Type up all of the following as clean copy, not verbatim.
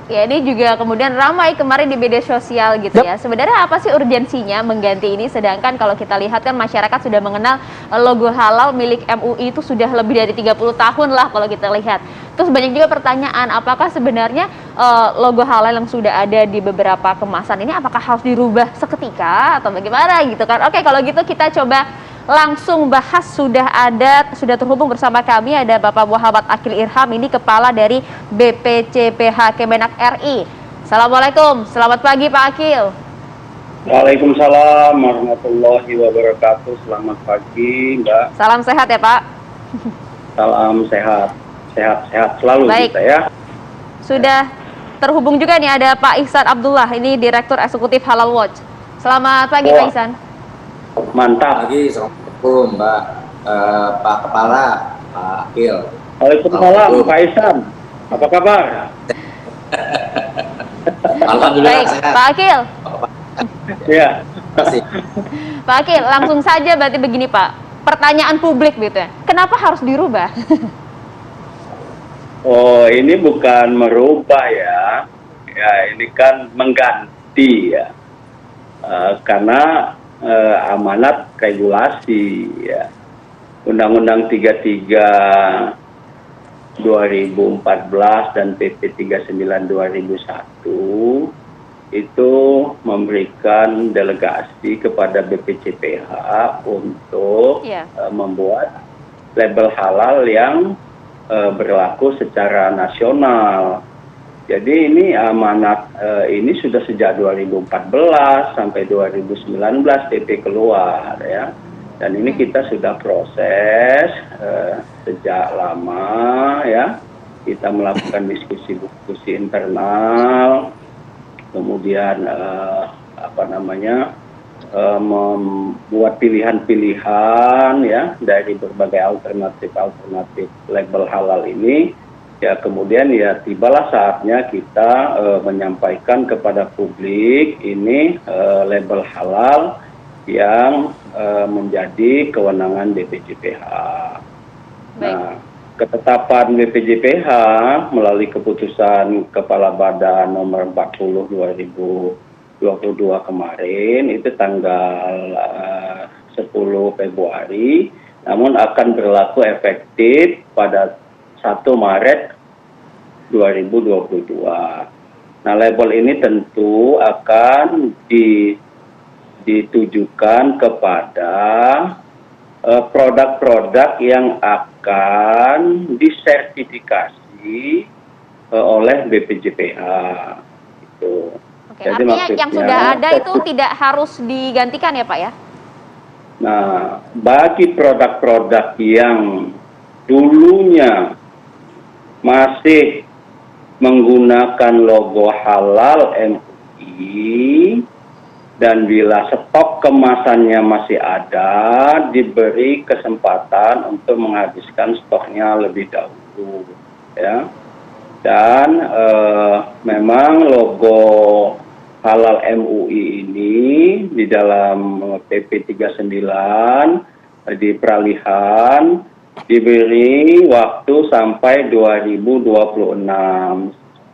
Ya, ini juga kemudian ramai kemarin di media sosial gitu ya. Sebenarnya apa sih urgensinya mengganti ini? Sedangkan kalau kita lihat kan masyarakat sudah mengenal logo halal milik MUI itu sudah lebih dari 30 tahun lah kalau kita lihat. Terus banyak juga pertanyaan, apakah sebenarnya logo halal yang sudah ada di beberapa kemasan ini apakah harus dirubah seketika atau bagaimana gitu kan? Oke, kalau gitu kita coba langsung bahas. Sudah terhubung bersama kami ada Bapak Muhammad Akil Irham, ini kepala dari BPCPH Kemenak RI. Assalamualaikum, selamat pagi Pak Akil. Waalaikumsalam warahmatullahi wabarakatuh. Selamat pagi, Mbak. Salam sehat ya Pak. Salam sehat, sehat selalu. Baik. Kita ya. Sudah terhubung juga nih ada Pak Ihsan Abdullah, ini Direktur Eksekutif Halal Watch. Selamat pagi Pak Ihsan. Mantap. Pagi, assalamualaikum Mbak, Pak Kepala, Pak Akil. Waalaikumsalam, Pak Ihsan. Apa kabar? Alhamdulillah Baik, sehat. Pak Akil. Ya. Kasih. Pak Akil, langsung saja berarti begini Pak. Pertanyaan publik gitu ya. Kenapa harus dirubah? Oh, ini bukan merubah ya. Ya, ini kan mengganti ya. Karena amanat regulasi ya. Undang-Undang 33 2014 dan PP 39 2001 itu memberikan delegasi kepada BPCPH untuk membuat label halal yang berlaku secara nasional. Jadi ini amanat ini sudah sejak 2014 sampai 2019 PP keluar ya. Dan ini kita sudah proses sejak lama ya. Kita melakukan diskusi internal, kemudian membuat pilihan-pilihan ya dari berbagai alternatif label halal ini. Ya kemudian ya tibalah saatnya kita menyampaikan kepada publik ini label halal yang menjadi kewenangan BPJPH. Nah, ketetapan BPJPH melalui keputusan Kepala Badan nomor 40 2022 kemarin itu tanggal 10 Februari, namun akan berlaku efektif pada 1 Maret 2022. Nah, label ini tentu akan ditujukan kepada produk-produk yang akan disertifikasi oleh BPJPH. Gitu. Oke, jadi artinya yang sudah ada itu tidak harus digantikan ya Pak ya? Nah, bagi produk-produk yang dulunya masih menggunakan logo halal MUI dan bila stok kemasannya masih ada, diberi kesempatan untuk menghabiskan stoknya lebih dahulu, ya. Dan memang logo halal MUI ini di dalam PP 39 di peralihan diberi waktu sampai 2026,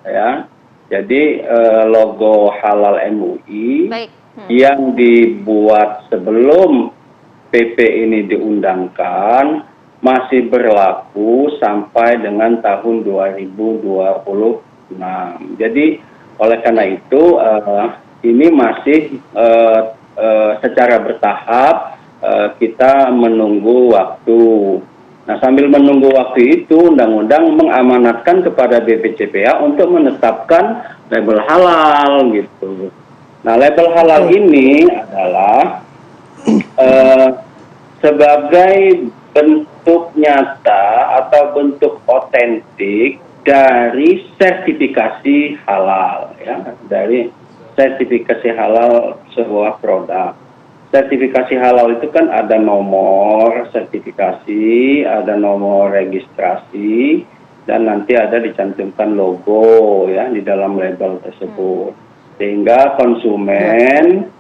ya. Jadi logo halal MUI yang dibuat sebelum PP ini diundangkan masih berlaku sampai dengan tahun 2026. Jadi oleh karena itu ini masih secara bertahap kita menunggu waktu. Nah, sambil menunggu waktu itu, undang-undang mengamanatkan kepada BPCPH untuk menetapkan label halal gitu. Nah, label halal ini adalah sebagai bentuk nyata atau bentuk otentik dari sertifikasi halal, ya, dari sertifikasi halal sebuah produk. Sertifikasi halal itu kan ada nomor sertifikasi, ada nomor registrasi, dan nanti ada dicantumkan logo ya di dalam label tersebut. Sehingga konsumen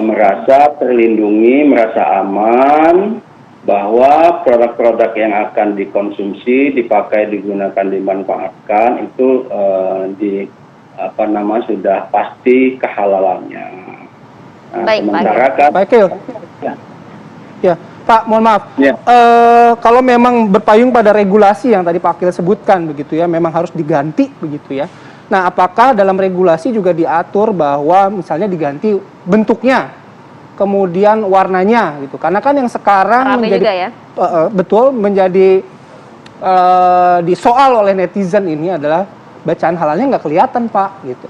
merasa terlindungi, merasa aman bahwa produk-produk yang akan dikonsumsi, dipakai, digunakan, dimanfaatkan itu sudah pasti kehalalannya. Nah, Baik, sementara kan Pak Akil. Ya, Pak, mohon maaf. Ya. Kalau memang berpayung pada regulasi yang tadi Pak Akil sebutkan begitu ya, memang harus diganti begitu ya. Nah, apakah dalam regulasi juga diatur bahwa misalnya diganti bentuknya, kemudian warnanya gitu? Karena kan yang sekarang Rame menjadi juga ya. betul menjadi disoal oleh netizen ini adalah bacaan halalnya nggak kelihatan, Pak, gitu.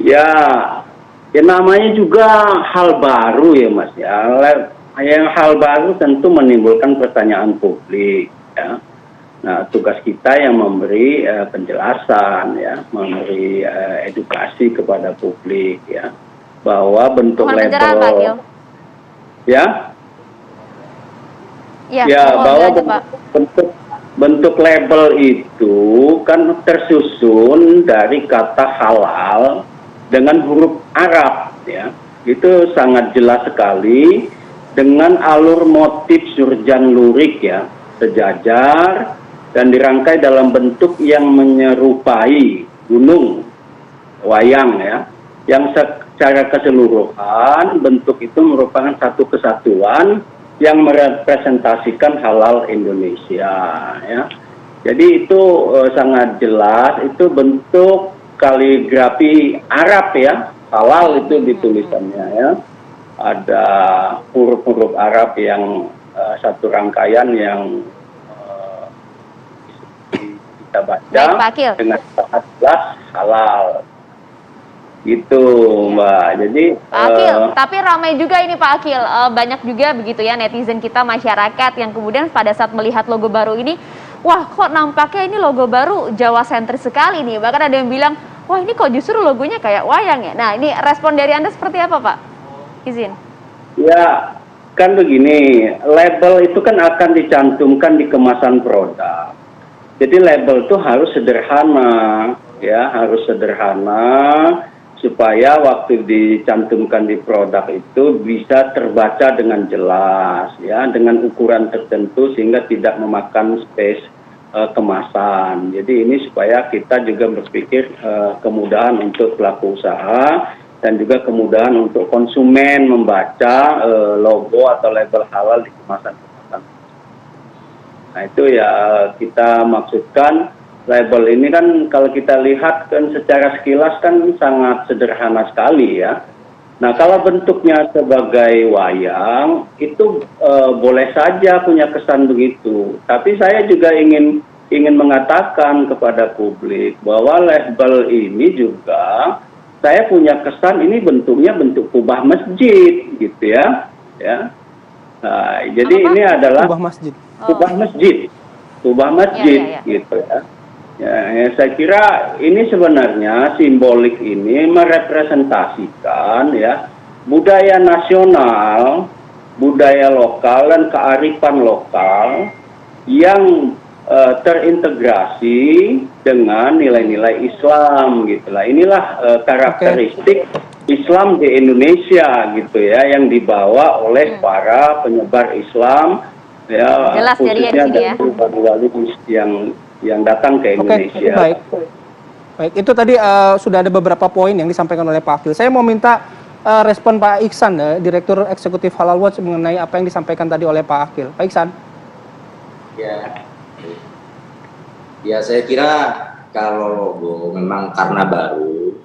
ya namanya juga hal baru ya Mas ya. Yang hal baru tentu menimbulkan pertanyaan publik ya. Nah, tugas kita yang memberi penjelasan ya, memberi edukasi kepada publik ya, bahwa bentuk Mohon pencerahan, Pak Akil. ya Ya, mohon bahwa dilanjut, Pak. bentuk label itu kan tersusun dari kata halal dengan huruf Arab ya. Itu sangat jelas sekali dengan alur motif surjan lurik ya, sejajar dan dirangkai dalam bentuk yang menyerupai gunung wayang ya, yang secara keseluruhan bentuk itu merupakan satu kesatuan yang merepresentasikan halal Indonesia ya. Jadi itu sangat jelas, itu bentuk kaligrafi Arab ya, halal itu ditulisannya ya. Ada huruf-huruf Arab yang satu rangkaian yang kita baca. Baik, Pak Akil. Dengan sangat jelas halal. Gitu, Mbak. Jadi Pak Akil, tapi ramai juga ini Pak Akil, banyak juga begitu ya netizen kita, masyarakat yang kemudian pada saat melihat logo baru ini, wah kok nampaknya ini logo baru Jawa sentris sekali nih. Bahkan ada yang bilang, wah ini kok justru logonya kayak wayang ya. Nah, ini respon dari Anda seperti apa, Pak? Izin. ya kan begini, label itu kan akan dicantumkan di kemasan produk. Jadi label itu harus sederhana, ya harus sederhana supaya waktu dicantumkan di produk itu bisa terbaca dengan jelas, ya dengan ukuran tertentu sehingga tidak memakan space kemasan. Jadi ini supaya kita juga berpikir kemudahan untuk pelaku usaha dan juga kemudahan untuk konsumen membaca logo atau label halal di kemasan-kemasan. Nah itu ya kita maksudkan label ini kan kalau kita lihat kan secara sekilas kan sangat sederhana sekali ya. Nah kalau bentuknya sebagai wayang itu boleh saja punya kesan begitu. Tapi saya juga ingin mengatakan kepada publik bahwa label ini juga saya punya kesan ini bentuknya bentuk kubah masjid gitu ya. Nah, jadi apa? Ini adalah Kubah masjid. kubah masjid Ya. gitu ya. Ya, saya kira ini sebenarnya simbolik ini merepresentasikan ya budaya nasional, budaya lokal dan kearifan lokal yang terintegrasi dengan nilai-nilai Islam gitulah. Inilah karakteristik Islam di Indonesia gitu ya, yang dibawa oleh para penyebar Islam ya, jelas khususnya dari dari wali yang datang ke Indonesia. Baik. Itu tadi sudah ada beberapa poin yang disampaikan oleh Pak Akil. Saya mau minta respon Pak Iksan, Direktur Eksekutif Halal Watch, mengenai apa yang disampaikan tadi oleh Pak Akil. Pak Iksan. Ya, saya kira kalau logo memang karena baru,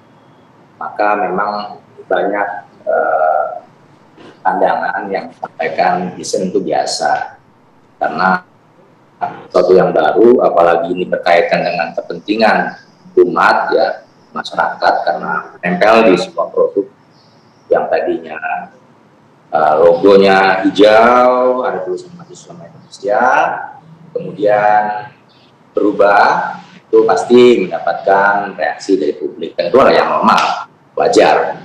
maka memang banyak pandangan yang disampaikan desain itu biasa. Karena sesuatu yang baru, apalagi ini berkaitan dengan kepentingan umat ya, masyarakat, karena nempel di sebuah produk yang tadinya logonya hijau, ada tulisan Majelis Ulama Indonesia, kemudian berubah, itu pasti mendapatkan reaksi dari publik, dan itu adalah yang normal, wajar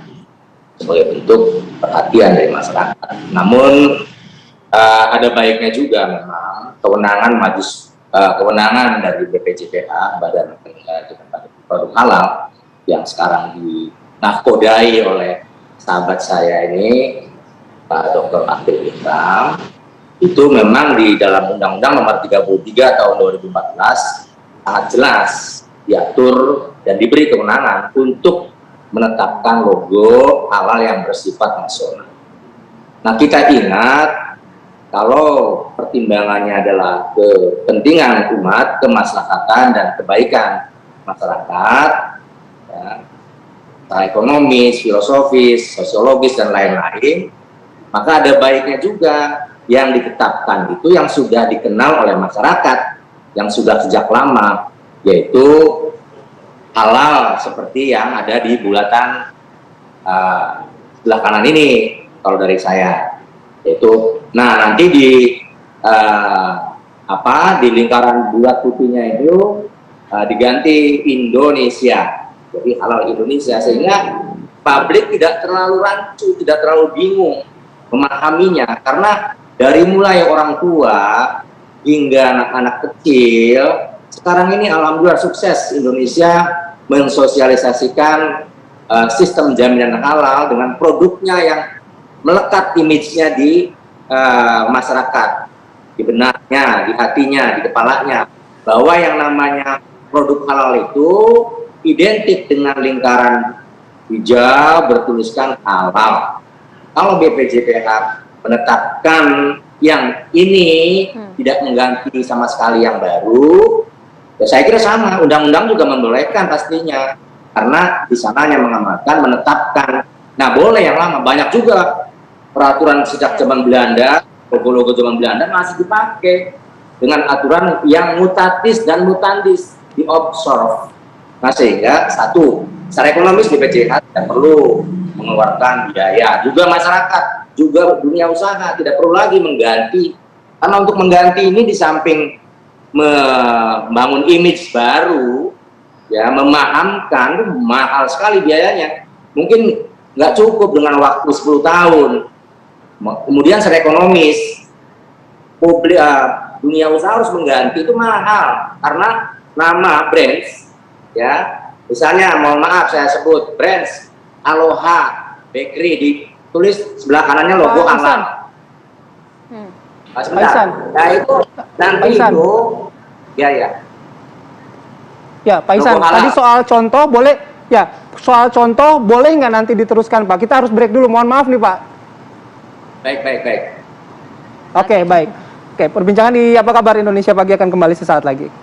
sebagai bentuk perhatian dari masyarakat. Namun ada baiknya juga memang kewenangan dari BPJPH, Badan Produk Halal, yang sekarang dinahkodai oleh sahabat saya ini, Pak Dr. Akil Ikram, itu memang di dalam Undang-Undang Nomor 33 Tahun 2014 sangat jelas diatur dan diberi kewenangan untuk menetapkan logo halal yang bersifat nasional. Nah, kita ingat kalau pertimbangannya adalah kepentingan umat, kemaslahatan dan kebaikan masyarakat, ya, secara ekonomis, filosofis, sosiologis dan lain-lain, maka ada baiknya juga yang ditetapkan itu yang sudah dikenal oleh masyarakat, yang sudah sejak lama, yaitu halal seperti yang ada di bulatan sebelah kanan ini kalau dari saya, yaitu nanti di di lingkaran bulat putihnya itu diganti Indonesia, jadi halal Indonesia, sehingga publik tidak terlalu rancu, tidak terlalu bingung memahaminya, karena dari mulai orang tua hingga anak-anak kecil sekarang ini alhamdulillah sukses Indonesia mensosialisasikan sistem jaminan halal dengan produknya yang melekat image-nya di masyarakat, di benaknya, di hatinya, di kepalanya, bahwa yang namanya produk halal itu identik dengan lingkaran hijau bertuliskan halal. Kalau BPJPH menetapkan yang ini tidak mengganti sama sekali yang baru, ya saya kira sama, undang-undang juga membolehkan pastinya, karena di sananya mengamankan, menetapkan. Nah, boleh yang lama, banyak juga peraturan sejak zaman Belanda, logo-logo zaman Belanda masih dipakai dengan aturan yang mutatis dan mutandis, diobserve. Nah, sehingga satu, secara ekonomis BPJH tidak perlu mengeluarkan biaya, juga masyarakat, juga dunia usaha tidak perlu lagi mengganti, karena untuk mengganti ini di samping membangun image baru, ya memahamkan, mahal sekali biayanya, mungkin nggak cukup dengan waktu 10 tahun. Kemudian secara ekonomis, publik, dunia usaha harus mengganti, itu mahal, karena nama brands, ya misalnya mohon maaf saya sebut brands Aloha Bakery, ditulis sebelah kanannya logo halal. Sebentar. Nah itu nanti itu ya Pak Ihsan, tadi soal contoh boleh ya, soal contoh boleh nggak nanti diteruskan Pak? Kita harus break dulu, mohon maaf nih Pak. Baik. Oke, baik. Oke, perbincangan di Apa Kabar Indonesia Pagi akan kembali sesaat lagi.